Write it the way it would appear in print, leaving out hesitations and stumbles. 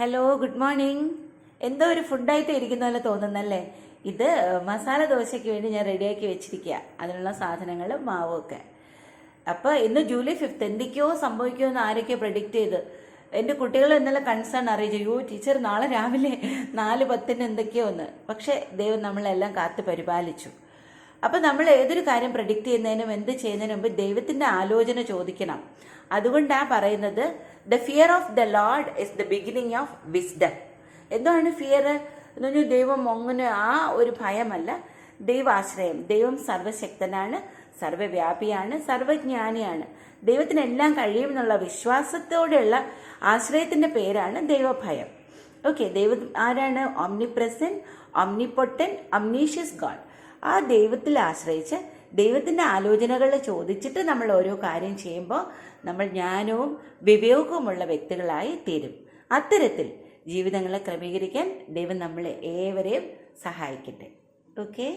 Hello, good morning. എന്തോ ഒരു ഫുഡായിട്ട് ഇരിക്കുന്ന പോലെ തോന്നുന്നല്ലേ? ഇത് മസാല ദോശയ്ക്ക് വേണ്ടി ഞാൻ റെഡിയാക്കി വെച്ചിരിക്കുക. അതിനുള്ള സാധനങ്ങളും മാവും ഒക്കെ. അപ്പോൾ ഇന്ന് ജൂലൈ 5 എന്തൊക്കെയോ സംഭവിക്കുമെന്ന് ആരൊക്കെയോ പ്രഡിക്റ്റ് ചെയ്ത് എൻ്റെ കുട്ടികൾ ഇന്നലെ കൺസേൺ അറിയിച്ചു. യോ ടീച്ചർ, നാളെ രാവിലെ 4:10 എന്തൊക്കെയോ ഒന്ന്. പക്ഷേ ദൈവം നമ്മളെല്ലാം കാത്ത് പരിപാലിച്ചു. അപ്പം നമ്മൾ ഏതൊരു കാര്യം പ്രഡിക്റ്റ് ചെയ്യുന്നതിനും എന്ത് ചെയ്യുന്നതിനും മുമ്പ് ദൈവത്തിൻ്റെ ആലോചന ചോദിക്കണം. അതുകൊണ്ടാണ് പറയുന്നത്, the fear of the Lord is the beginning of wisdom. എന്താണ് ഫിയർ എന്ന് പറഞ്ഞാൽ ദൈവം അങ്ങനെ ആ ഒരു ഭയമല്ല, ദൈവാശ്രയം. ദൈവം സർവശക്തനാണ്, സർവ്വവ്യാപിയാണ്, സർവജ്ഞാനിയാണ്. ദൈവത്തിനെല്ലാം കഴിയും എന്നുള്ള വിശ്വാസത്തോടെയുള്ള ആശ്രയത്തിൻ്റെ പേരാണ് ദൈവഭയം. ഓക്കെ, ദൈവം ആരാണ്? ഓംനിപ്രസന്റ്, ഓംനിപൊട്ടന്റ്, ഒംനീഷ്യസ് ഗോഡ്. ആ ദൈവത്തിൽ ആശ്രയിച്ച് ദൈവത്തിൻ്റെ ആലോചനകൾ ചോദിച്ചിട്ട് നമ്മൾ ഓരോ കാര്യം ചെയ്യുമ്പോൾ നമ്മൾ ജ്ഞാനവും വിവേകവുമുള്ള വ്യക്തികളായി തീരും. അത്തരത്തിൽ ജീവിതങ്ങളെ ക്രമീകരിക്കാൻ ദൈവം നമ്മളെ ഏവരെയും സഹായിക്കട്ടെ. ഓക്കെ.